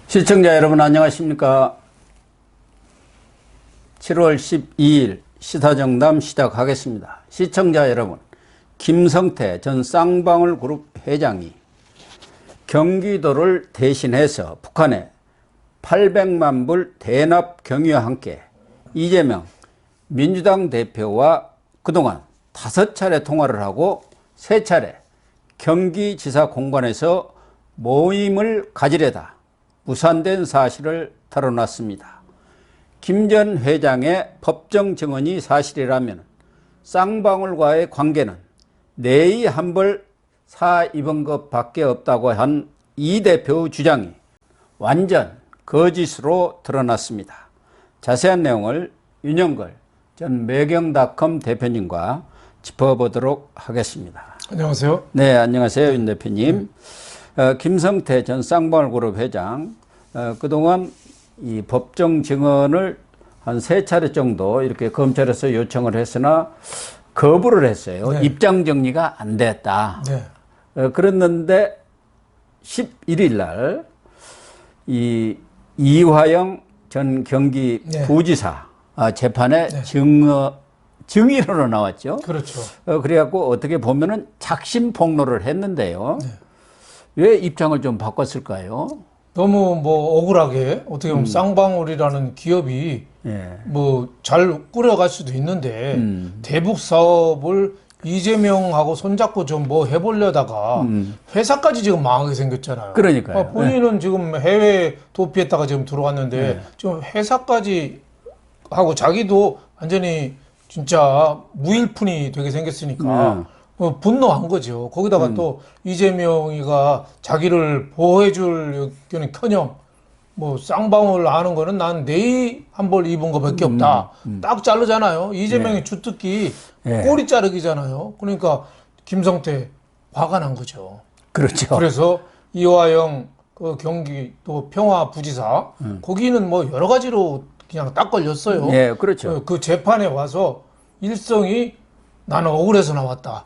시청자 여러분 안녕하십니까? 7월 12일 시사정담 시작하겠습니다. 시청자 여러분, 김성태 전 쌍방울그룹 회장이 경기도를 대신해서 북한에 800만 불 대납 경위와 함께 이재명 민주당 대표와 그동안 5차례 통화를 하고 3차례 경기지사 공관에서 모임을 가지려다 무산된 사실을 털어놨습니다. 김 전 회장의 법정 증언이 사실이라면 쌍방울과의 관계는 내의 한벌 사 입은 것밖에 없다고 한 이 대표의 주장이 완전 거짓으로 드러났습니다. 자세한 내용을 윤영걸 전 매경닷컴 대표님과 짚어보도록 하겠습니다. 안녕하세요. 네, 안녕하세요, 윤 대표님. 김성태 전 쌍방울그룹 회장, 그동안 이 법정 증언을 한 3차례 정도 이렇게 검찰에서 요청을 했으나 거부를 했어요. 네. 입장 정리가 안 됐다. 네. 그랬는데 11일 날 이 이화영 전 경기 네. 부지사 재판에 네. 증인으로 나왔죠. 그렇죠. 그래갖고 어떻게 보면은 작심 폭로를 했는데요. 네. 왜 입장을 좀 바꿨을까요? 너무 억울하게 어떻게 보면 쌍방울이라는 기업이 예. 잘 꾸려갈 수도 있는데 대북 사업을 이재명하고 손잡고 좀 해보려다가 회사까지 지금 망하게 생겼잖아요. 그러니까요. 본인은 지금 해외 도피했다가 지금 들어왔는데 네. 지금 회사까지 하고 자기도 완전히 진짜 무일푼이 되게 생겼으니까 분노한 거죠. 거기다가 또 이재명이가 자기를 보호해줄 커녕 쌍방울 하는 거는 난 내의 한 벌 입은 거밖에 없다. 딱 자르잖아요. 이재명이 주특기 꼬리 자르기잖아요. 그러니까 김성태 화가 난 거죠. 그렇죠. 그래서 이화영 경기도 평화부지사 거기는 여러 가지로 그냥 딱 걸렸어요. 예, 그렇죠. 그 재판에 와서 일성이 나는 억울해서 나왔다.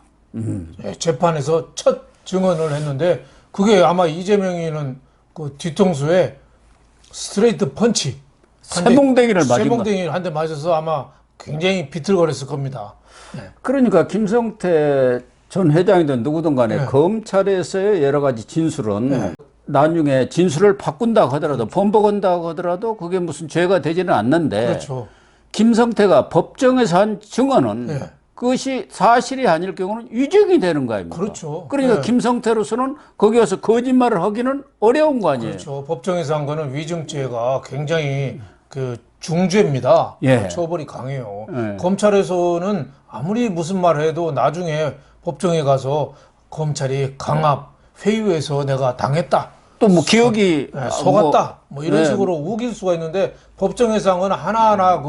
재판에서 첫 증언을 했는데 그게 아마 이재명이는 그 뒤통수에 스트레이트 펀치 쇠몽댕이를 맞은 쇠몽댕이를 한 대 맞아서 아마 굉장히 비틀거렸을 겁니다. 네. 그러니까 김성태 전 회장이든 누구든 간에 네. 검찰에서의 여러 가지 진술은 나중에 진술을 바꾼다고 하더라도 번복한다고 하더라도 그게 무슨 죄가 되지는 않는데 그렇죠. 김성태가 법정에서 한 증언은 그것이 사실이 아닐 경우는 위증이 되는 거 아닙니까? 그렇죠. 그러니까 김성태로서는 거기 와서 거짓말을 하기는 어려운 거 아니에요? 그렇죠. 법정에서 한 거는 위증죄가 굉장히 중죄입니다. 예. 처벌이 강해요. 예. 검찰에서는 아무리 무슨 말을 해도 나중에 법정에 가서 검찰이 강압 회유해서 내가 당했다. 또 기억이 속았다. 이런 식으로 우길 수가 있는데 법정에서 한 건 하나하나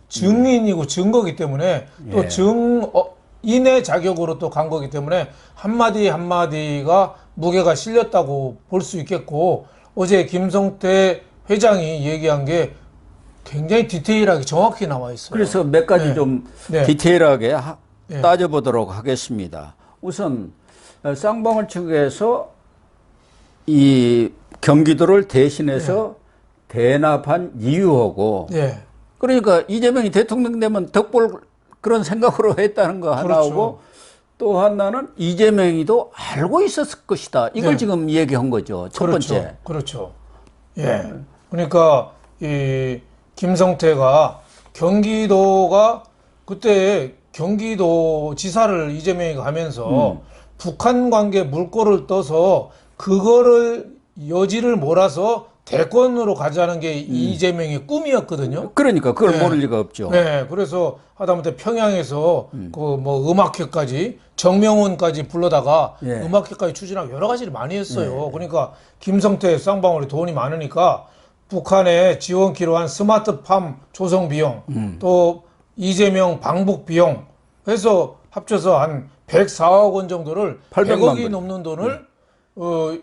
증인이고 증거기 때문에 또 증인의 자격으로 또 간 거기 때문에 한마디 한마디가 무게가 실렸다고 볼 수 있겠고 어제 김성태 회장이 얘기한 게 굉장히 디테일하게 정확히 나와 있어요. 그래서 몇 가지 좀 디테일하게 따져보도록 하겠습니다. 우선 쌍방울 측에서 이 경기도를 대신해서 대납한 이유하고 그러니까 이재명이 대통령 되면 덕볼 그런 생각으로 했다는 거 하나하고 또 하나는 이재명이도 알고 있었을 것이다. 이걸 지금 얘기한 거죠. 첫 번째. 그렇죠. 예. 그러니까 이 김성태가 경기도가 그때 경기도 지사를 이재명이 가면서 북한 관계 물꼬를 떠서 그거를 여지를 몰아서 대권으로 가자는 게 이재명의 꿈이었거든요. 그러니까 그걸 모를 리가 없죠. 네, 그래서 하다못해 평양에서 음악회까지 정명훈까지 불러다가 음악회까지 추진하고 여러 가지를 많이 했어요. 그러니까 김성태 쌍방울이 돈이 많으니까 북한에 지원키로 한 스마트팜 조성 비용, 또 이재명 방북 비용 해서 합쳐서 한 104억 원 정도를 100억이 넘는 돈을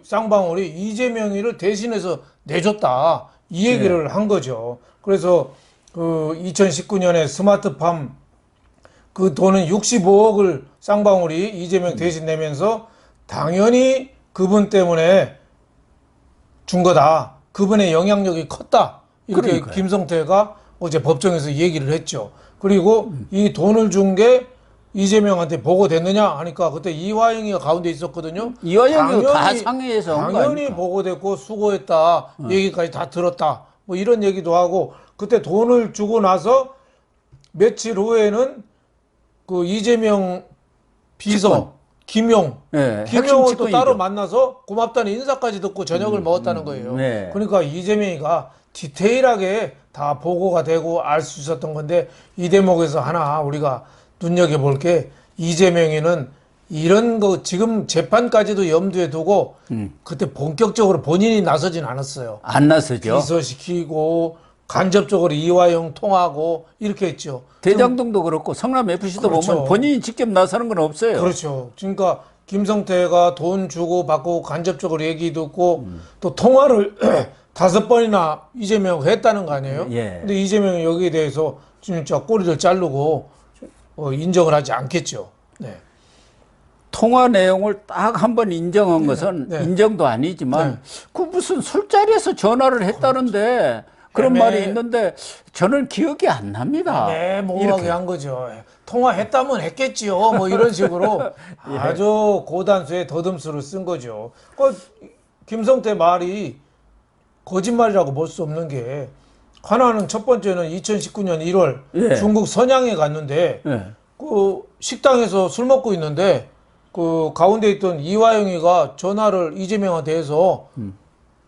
쌍방울이 이재명이를 대신해서 내줬다. 이 얘기를 한 거죠. 그래서 2019년에 스마트팜 그 돈은 65억을 쌍방울이 이재명 대신 내면서 당연히 그분 때문에 준 거다. 그분의 영향력이 컸다. 이렇게 그러니까요. 김성태가 어제 법정에서 얘기를 했죠. 그리고 이 돈을 준 게 이재명한테 보고됐느냐 하니까 그때 이화영이가 가운데 있었거든요. 이화영이 다 상의해서 한 거 당연히 아닙니까? 보고됐고 수고했다. 얘기까지 다 들었다. 뭐 이런 얘기도 하고 그때 돈을 주고 나서 며칠 후에는 그 이재명 비서 측근. 김용, 네, 핵심 김용을 또 측근이죠. 따로 만나서 고맙다는 인사까지 듣고 저녁을 먹었다는 거예요. 네. 그러니까 이재명이가 디테일하게 다 보고가 되고 알 수 있었던 건데 이 대목에서 하나 우리가 눈여겨볼 게 이재명이는 이런 거 지금 재판까지도 염두에 두고 그때 본격적으로 본인이 나서진 않았어요. 안 나서죠. 비서시키고 간접적으로 이화영 통하고 이렇게 했죠. 대장동도 그렇고 성남 FC도 그렇죠. 보면 본인이 직접 나서는 건 없어요. 그렇죠. 그러니까 김성태가 돈 주고 받고 간접적으로 얘기 듣고 또 통화를 5번이나 이재명 했다는 거 아니에요? 예. 근데 이재명이 여기에 대해서 진짜 꼬리를 자르고 인정을 하지 않겠죠. 네. 통화 내용을 딱 한 번 인정한 것은 네. 인정도 아니지만 그 무슨 술자리에서 전화를 했다는데 그런 애매- 말이 있는데 저는 기억이 안 납니다. 애매모호하게 한 거죠. 통화했다면 했겠지요. 뭐 이런 식으로 예. 아주 고단수의 더듬수를 쓴 거죠. 김성태 말이 거짓말이라고 볼 수 없는 게 하나는 첫 번째는 2019년 1월 예. 중국 선양에 갔는데 예. 그 식당에서 술 먹고 있는데 그 가운데 있던 이화영이가 전화를 이재명한테 해서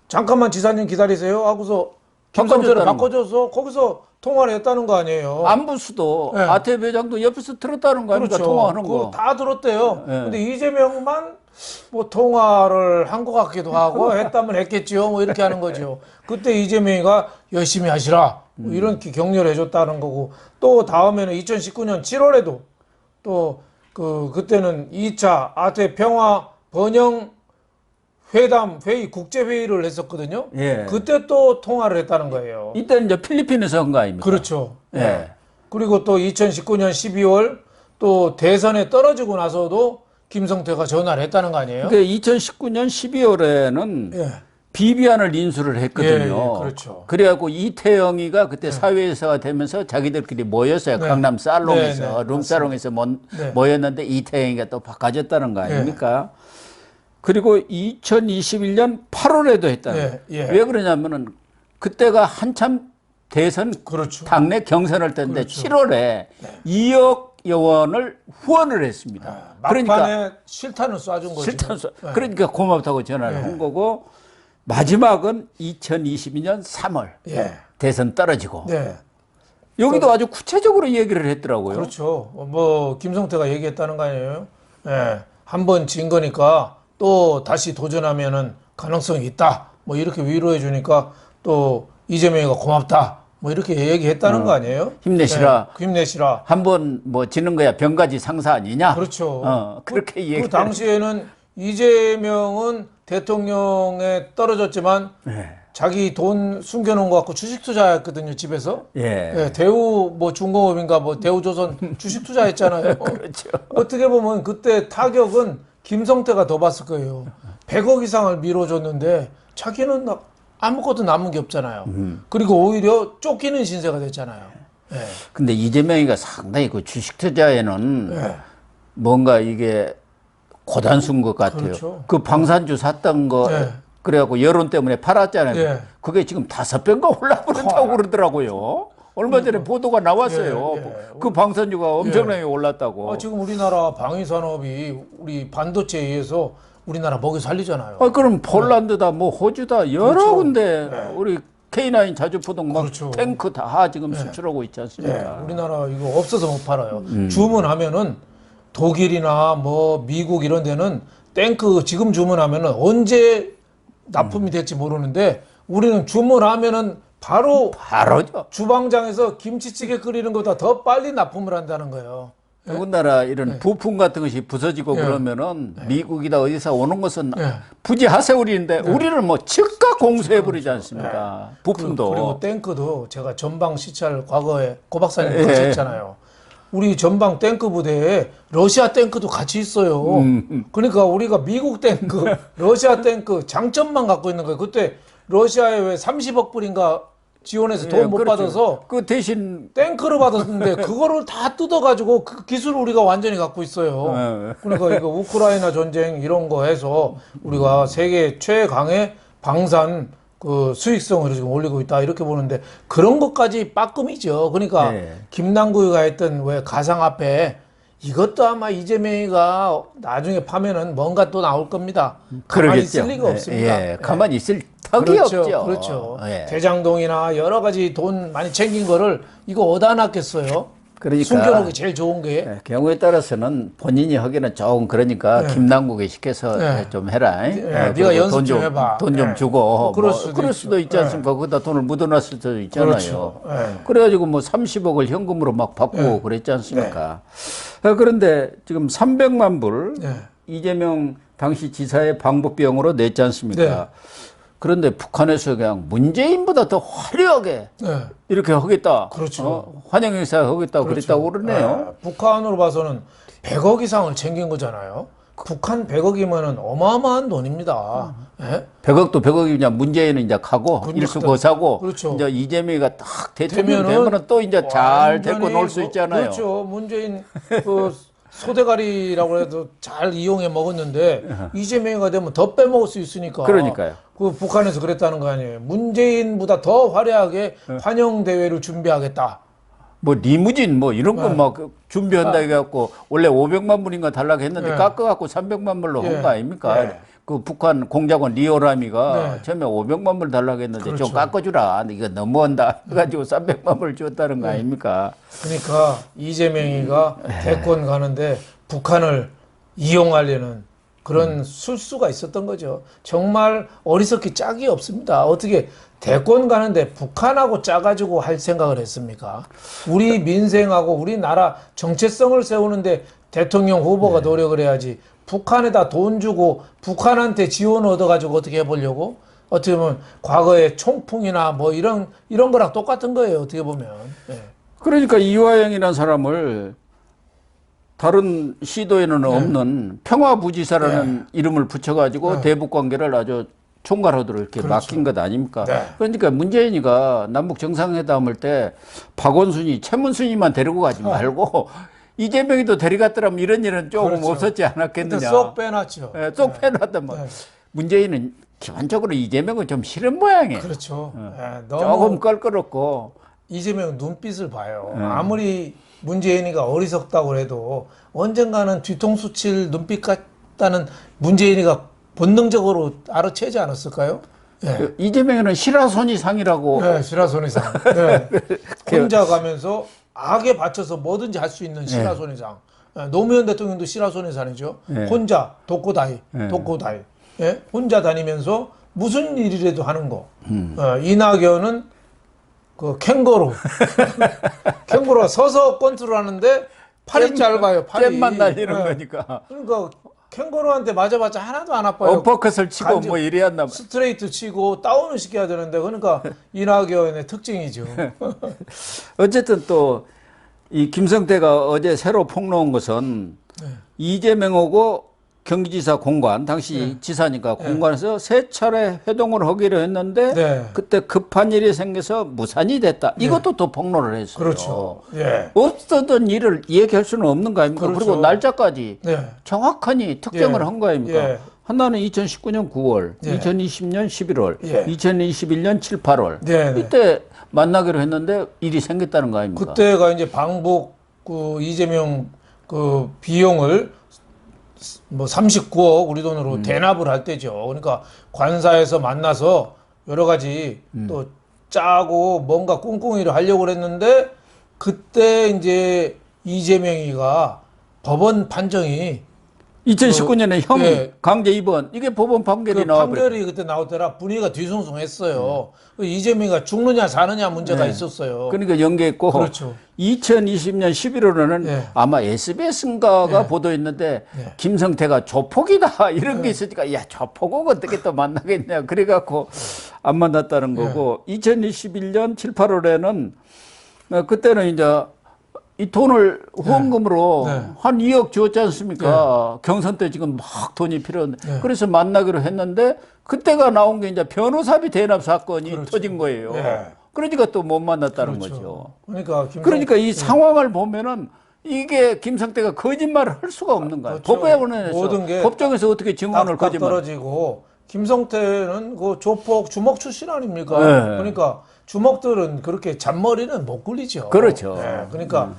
잠깐만 지사님 기다리세요 하고서 김성태를 바꿔줬다는 바꿔줘서 거기서 통화를 했다는 거 아니에요. 안부수도 네. 아태배 회장도 옆에서 들었다는 거 아닙니까? 통화하는 거. 다 들었대요. 네. 근데 이재명만 뭐 통화를 한 것 같기도 하고 했다면 했겠지요. 뭐 이렇게 하는 거죠. 그때 이재명이가 열심히 하시라. 뭐 이렇게 격려를 해줬다는 거고 또 다음에는 2019년 7월에도 또 그때는 2차 아태 평화 번영 회의 국제회의를 했었거든요. 예. 그때 또 통화를 했다는 거예요. 이때는 이제 필리핀에서 한 거 아닙니까? 그렇죠. 예. 네. 그리고 또 2019년 12월 또 대선에 떨어지고 나서도 김성태가 전화를 했다는 거 아니에요? 그러니까 2019년 12월에는 예. 비비안을 인수를 했거든요. 예, 예, 그렇죠. 그래갖고 이태영이가 그때 사회이사가 되면서 자기들끼리 모였어요. 네. 강남 살롱에서, 네, 네, 룸살롱에서 네. 모였는데 이태영이가 또 바꿔줬다는 거 아닙니까? 그리고 2021년 8월에도 했다. 예, 예. 왜 그러냐면은 그때가 한참 대선 그렇죠. 당내 경선을 떴는데 그렇죠. 7월에 2억 여원을 후원을 했습니다. 막판에 그러니까 실탄을 쏴준 거죠. 실탄 그러니까 고맙다고 전화를 한 거고 마지막은 2022년 3월 예. 대선 떨어지고 네. 여기도 아주 구체적으로 얘기를 했더라고요. 그렇죠. 뭐 김성태가 얘기했다는 거 아니에요? 예. 한 번 진 거니까 또 다시 도전하면은 가능성이 있다. 뭐 이렇게 위로해 주니까 또 이재명이가 고맙다. 뭐 이렇게 얘기했다는 거 아니에요? 힘내시라. 예. 힘내시라. 한번 뭐 지는 거야 병가지 상사 아니냐? 그렇죠. 그렇게 얘기. 그 당시에는 이재명은 대통령에 떨어졌지만 예. 자기 돈 숨겨놓은 거 갖고 주식 투자했거든요, 집에서. 예. 예, 대우 뭐 중공업인가 뭐 대우조선 주식 투자했잖아요. 그렇죠. 어떻게 보면 그때 타격은 김성태가 더 봤을 거예요. 100억 이상을 밀어줬는데 자기는 아무것도 남은 게 없잖아요. 그리고 오히려 쫓기는 신세가 됐잖아요. 예. 근데 이재명이가 상당히 그 주식 투자에는 예. 뭔가 이게 고단수인 것 같아요. 그렇죠. 그 방산주 샀던 거 예. 그래갖고 여론 때문에 팔았잖아요. 예. 그게 지금 5배인가 올라버렸다고 그러더라고요. 얼마 전에 보도가 나왔어요. 예, 예. 그 방산주가 엄청나게 올랐다고. 지금 우리나라 방위산업이 우리 반도체에 의해서 우리나라 먹여 살리잖아요. 그럼 폴란드다, 뭐 호주다 여러 그렇죠. 군데 우리 K9 자주포동 막 그렇죠. 탱크 다 지금 수출하고 있지 않습니까? 예, 우리나라 이거 없어서 못 팔아요. 주문하면은 독일이나 뭐 미국 이런 데는 탱크 지금 주문하면은 언제 납품이 될지 모르는데 우리는 주문하면은 바로 바로죠. 주방장에서 김치찌개 끓이는 것보다 더 빨리 납품을 한다는 거예요. 더군다나 이런 부품 같은 것이 부서지고 예. 그러면은 미국이다 어디서 오는 것은 예. 부지하세울인데 우리는 뭐 즉각 공수해버리지 않습니까? 부품도. 그리고 탱크도 제가 전방 시찰 과거에 고 박사님 예. 같이 했잖아요. 우리 전방 탱크 부대에 러시아 탱크도 같이 있어요. 그러니까 우리가 미국 탱크, 러시아 탱크 장점만 갖고 있는 거예요. 그때 러시아에 왜 30억 불인가 지원해서 돈 못 그렇죠. 받아서 그 대신 탱크를 받았는데 그거를 다 뜯어가지고 그 기술을 우리가 완전히 갖고 있어요. 그러니까 이거 우크라이나 전쟁 이런 거 해서 우리가 세계 최강의 방산 그 수익성을 지금 올리고 있다 이렇게 보는데 그런 것까지 빠끔이죠. 그러니까 김남구가 했던 왜 가상화폐 이것도 아마 이재명이가 나중에 파면은 뭔가 또 나올 겁니다. 가만히 있을 리가 없습니다. 가만히 있을 턱이 그렇죠, 없죠. 그렇죠. 대장동이나 여러 가지 돈 많이 챙긴 거를 이거 어디다 놨겠어요? 그러니까 숨겨놓기 제일 좋은 게. 경우에 따라서는 본인이 하기는 조금 그러니까 김남국에 시켜서 좀 해라. 네가 연습 좀 해봐. 돈 좀 주고. 그럴 수도 있지 않습니까? 거기다 돈을 묻어놨을 수도 있잖아요. 그렇죠. 그래가지고 뭐 30억을 현금으로 막 받고 그랬지 않습니까? 그런데 지금 300만 불 이재명 당시 지사의 방북비용으로 냈지 않습니까? 그런데 북한에서 그냥 문재인보다 더 화려하게 이렇게 하겠다. 그렇죠. 환영 행사 하겠다고 그랬다고 그러네요. 북한으로 봐서는 100억 이상을 챙긴 거잖아요. 북한 100억이면은 어마어마한 돈입니다. 100억도 100억이냐 문재인은 이제 가고 일수거사고 그렇죠. 이제 이재명이가 딱 대통령 되면은 또 이제 잘 데리고 놀 수 있잖아요. 그렇죠. 문재인 그 소대가리라고 해도 잘 이용해 먹었는데 이재명이가 되면 더 빼먹을 수 있으니까. 그러니까요. 그 북한에서 그랬다는 거 아니에요. 문재인보다 더 화려하게 환영 대회를 준비하겠다. 뭐 리무진 뭐 이런 거 막 준비한다 해갖고 원래 500만 불인가 달라고 했는데 깎아갖고 300만 불로 한 거 아닙니까? 그 북한 공작원 리오라미가 처음에 500만 불 달라고 했는데 좀 깎아주라. 이거 너무한다 해가지고 300만 불 줬다는 거 아닙니까? 그러니까 이재명이가 대권 가는데 북한을 이용하려는 그런 술수가 있었던 거죠. 정말 어리석기 짝이 없습니다. 어떻게 대권 가는데 북한하고 짜가지고 할 생각을 했습니까? 우리 민생하고 우리나라 정체성을 세우는데 대통령 후보가 노력을 해야지 북한에다 돈 주고 북한한테 지원 얻어가지고 어떻게 해보려고? 어떻게 보면 과거의 총풍이나 뭐 이런 거랑 똑같은 거예요. 어떻게 보면. 그러니까 이화영이라는 사람을 다른 시도에는 없는 평화부지사라는 이름을 붙여가지고 대북 관계를 아주 총괄하도록 이렇게 맡긴 것 아닙니까? 그러니까 문재인이가 남북 정상회담 할 때 박원순이, 최문순이만 데리고 가지 말고 이재명이도 데려갔더라면 이런 일은 조금 없었지 않았겠느냐. 쏙 빼놨죠. 쏙 빼놨단 말이야. 문재인은 기본적으로 이재명은 좀 싫은 모양이에요. 그렇죠. 조금 껄끄럽고. 이재명 눈빛을 봐요. 아무리 문재인이가 어리석다고 해도 언젠가는 뒤통수 칠 눈빛 같다는 문재인이가 본능적으로 알아채지 않았을까요? 이재명은 시라소니상이라고. 시라소니상. 혼자 가면서 악에 받쳐서 뭐든지 할 수 있는 시라소니상. 노무현 대통령도 시라소니상이죠. 혼자 독고다이. 혼자 다니면서 무슨 일이라도 하는 거. 이낙연은 그 캥거루. 캥거루가 서서 컨트롤하는데 팔이 짧아요. 팔이. 잼만 날리는 거니까. 그러니까 캥거루한테 맞아봤자 하나도 안 아파요. 어퍼컷을 치고 뭐 이래야 한다. 스트레이트 치고 다운을 시켜야 되는데 그러니까 이낙연의 특징이죠. 어쨌든 또 이 김성태가 어제 새로 폭로한 것은 이재명하고 경기지사 공관, 당시 지사니까 공관에서 세 차례 회동을 하기로 했는데 그때 급한 일이 생겨서 무산이 됐다. 이것도 또 폭로를 했어요. 그렇죠. 없었던 일을 얘기할 수는 없는 거 아닙니까? 그리고 날짜까지 정확하니 특정을 한 거 아닙니까? 하나는 2019년 9월, 2020년 11월, 2021년 7, 8월. 이때 만나기로 했는데 일이 생겼다는 거 아닙니까? 그때가 이제 방북 그 이재명 그 비용을 뭐 39억 우리 돈으로 대납을 할 때죠. 그러니까 관사에서 만나서 여러 가지 또 짜고 뭔가 꿍꿍이를 하려고 그랬는데 그때 이제 이재명이가 법원 판정이 2019년에 형 강제 입원 이게 법원 판결이 나와버렸어요. 판결이 그때 나오더라 분위기가 뒤숭숭했어요. 이재명이가 죽느냐 사느냐 문제가 있었어요. 그러니까 연계했고 2020년 11월에는 아마 SBS인가가 보도했는데 김성태가 조폭이다 이런 게 있으니까 야 조폭은 어떻게 또 만나겠냐 그래갖고 안 만났다는 거고 2021년 7, 8월에는 그때는 이제 이 돈을 후원금으로 네. 한 2억 주었지 않습니까? 경선 때 지금 막 돈이 필요한데. 그래서 만나기로 했는데 그때가 나온 게 이제 변호사비 대납 사건이 그렇죠. 터진 거예요. 네. 그러니까 또 못 만났다는 그렇죠. 거죠. 그러니까 이 상황을 보면은 이게 김성태가 거짓말을 할 수가 없는 거예요. 그렇죠. 법원에서 모든 게 법정에서 어떻게 증언을 딱딱 거짓말? 떨어지고 김성태는 그 조폭 주먹 출신 아닙니까? 네. 그러니까 주먹들은 그렇게 잔머리는 못 굴리죠. 그렇죠. 네. 그러니까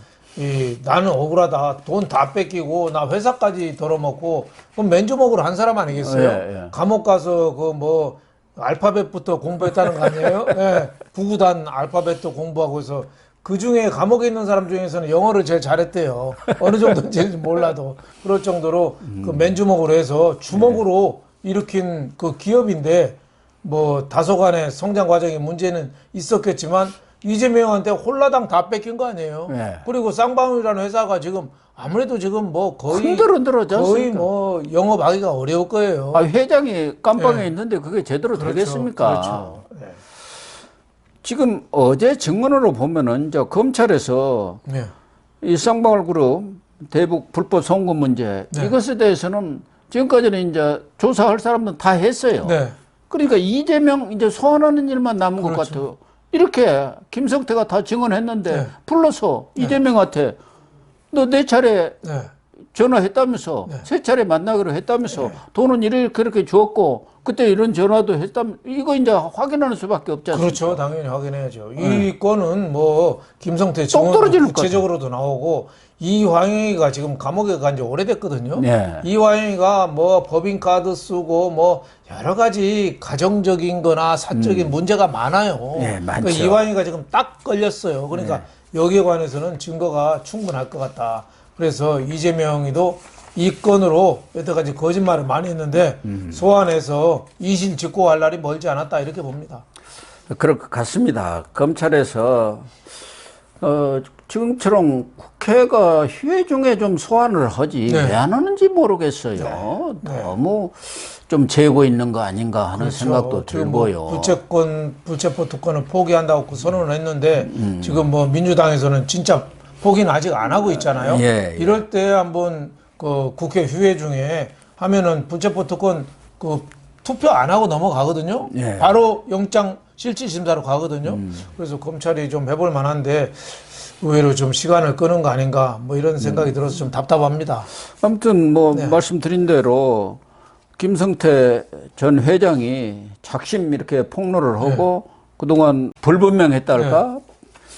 나는 억울하다. 돈 다 뺏기고 나 회사까지 덜어먹고 그럼 맨주먹으로 한 사람 아니겠어요? 예. 감옥 가서 그 뭐 알파벳부터 공부했다는 거 아니에요? 예. 구구단 알파벳도 공부하고 해서 그 중에 감옥에 있는 사람 중에서는 영어를 제일 잘했대요. 어느 정도인지 몰라도 그럴 정도로 그 맨주먹으로 해서 주먹으로 일으킨 그 기업인데 뭐 다소간의 성장 과정에 문제는 있었겠지만 이재명한테 홀라당 다 뺏긴 거 아니에요. 네. 그리고 쌍방울이라는 회사가 지금 아무래도 지금 뭐 거의 흔들흔들하지 거의 않습니까? 뭐 영업하기가 어려울 거예요. 아, 회장이 깜빵에 네. 있는데 그게 제대로 그렇죠. 되겠습니까? 그렇죠. 네. 지금 어제 증언으로 보면은 이제 검찰에서 네. 이 쌍방울 그룹 대북 불법 송금 문제 네. 이것에 대해서는 지금까지는 이제 조사할 사람들은 다 했어요. 네. 그러니까 이재명 이제 소환하는 일만 남은 것 그렇죠. 같아요. 이렇게 김성태가 다 증언했는데 네. 불러서 이재명한테 너 네 차례 네. 전화했다면서 세 차례 만나기로 했다면서 돈은 이렇게 그렇게 주었고 그때 이런 전화도 했다면 이거 이제 확인하는 수밖에 없지 않습니까? 그렇죠. 당연히 확인해야죠. 이 건은 뭐 김성태 증언 떨어지는 구체적으로도 나오고 이화영이가 지금 감옥에 간 지 오래됐거든요. 네. 이화영이가 뭐 법인카드 쓰고 뭐 여러 가지 가정적인 거나 사적인 문제가 많아요. 네, 많죠. 그러니까 이화영이가 지금 딱 걸렸어요. 그러니까 여기에 관해서는 증거가 충분할 것 같다. 그래서 이재명이도 이 건으로 여태까지 거짓말을 많이 했는데 소환해서 이실 직고할 날이 멀지 않았다 이렇게 봅니다. 그럴 것 같습니다. 검찰에서 지금처럼 국회가 휴회 중에 좀 소환을 하지 네. 왜 안 하는지 모르겠어요. 너무 좀 재고 있는 거 아닌가 하는 그렇죠. 생각도 지금 뭐 들고요. 불체포 특권을 포기한다고 그 선언을 했는데 지금 뭐 민주당에서는 진짜 포기는 아직 안 하고 있잖아요. 예. 이럴 때 한번 그 국회 휴회 중에 하면은 불체포 특권 그 투표 안 하고 넘어가거든요. 예. 바로 영장 실질 심사로 가거든요. 그래서 검찰이 좀 해볼 만한데 의외로 좀 시간을 끄는 거 아닌가 뭐 이런 생각이 들어서 좀 답답합니다. 아무튼 뭐 말씀드린 대로 김성태 전 회장이 작심 이렇게 폭로를 하고 그동안 불분명했달까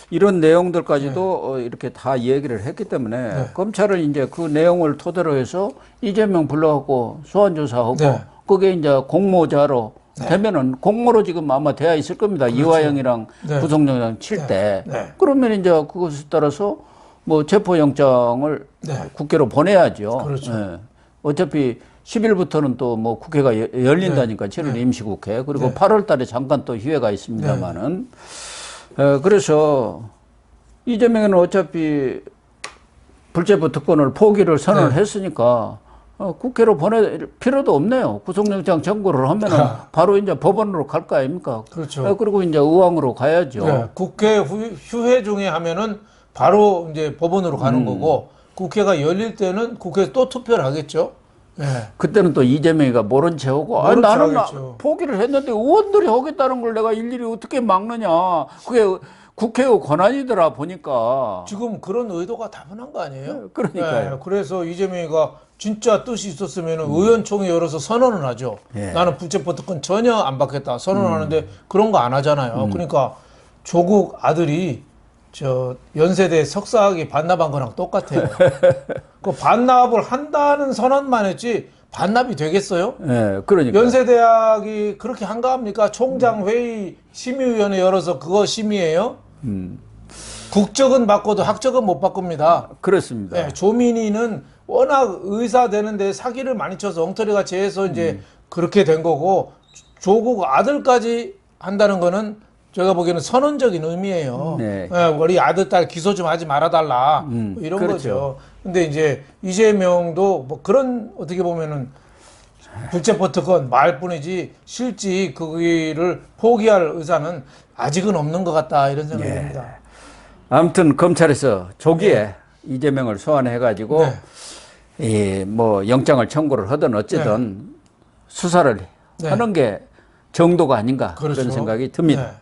이런 내용들까지도 이렇게 다 얘기를 했기 때문에 검찰은 이제 그 내용을 토대로 해서 이재명 불러갖고 소환 조사하고 그게 이제 공모자로 되면은 공모로 지금 아마 돼야 있을 겁니다. 그렇죠. 이화영이랑 구속영장 칠 때. 그러면 이제 그것에 따라서 뭐 체포영장을 국회로 보내야죠. 그렇죠. 어차피 10일부터는 또 뭐 국회가 열린다니까 7월 임시국회 그리고 8월 달에 잠깐 또 휴회가 있습니다만은 그래서 이재명은 어차피 불체포 특권을 포기를 선언을 했으니까 국회로 보낼 필요도 없네요. 구속영장 청구를 하면은 바로 이제 법원으로 갈 거 아닙니까? 그렇죠. 그리고 이제 의왕으로 가야죠. 국회 휴회 중에 하면은 바로 이제 법원으로 가는 거고 국회가 열릴 때는 국회에서 또 투표를 하겠죠. 그때는 또 이재명이가 모른 채 하고 모른 채 나는 하겠죠. 포기를 했는데 의원들이 하겠다는 걸 내가 일일이 어떻게 막느냐. 그게 국회의 권한이더라 보니까. 지금 그런 의도가 다분한 거 아니에요? 그러니까요. 그래서 이재명이가 진짜 뜻이 있었으면 의원총회 열어서 선언을 하죠. 나는 불체포 특권 전혀 안 받겠다 선언하는데 그런 거 안 하잖아요. 그러니까 조국 아들이 저 연세대 석사학위 반납한 거랑 똑같아요. 그 반납을 한다는 선언만 했지 반납이 되겠어요? 네, 그러니까. 연세대학이 그렇게 한가합니까? 총장회의 심의위원회 열어서 그거 심의해요? 국적은 바꿔도 학적은 못 바꿉니다. 그렇습니다. 네, 조민희는 워낙 의사 되는데 사기를 많이 쳐서 엉터리 같이 해서 이제 그렇게 된 거고 조국 아들까지 한다는 거는 제가 보기에는 선언적인 의미예요. 우리 아들 딸 기소 좀 하지 말아달라 뭐 이런 그렇죠. 거죠. 근데 이제 이재명도 뭐 그런 어떻게 보면은 불체포 특권 말뿐이지 실제 그기를 포기할 의사는 아직은 없는 것 같다 이런 생각이 듭니다. 아무튼 검찰에서 조기에 이재명을 소환해가지고 이 뭐 영장을 청구를 하든 어쨌든 수사를 하는 게 정도가 아닌가 그렇죠. 그런 생각이 듭니다.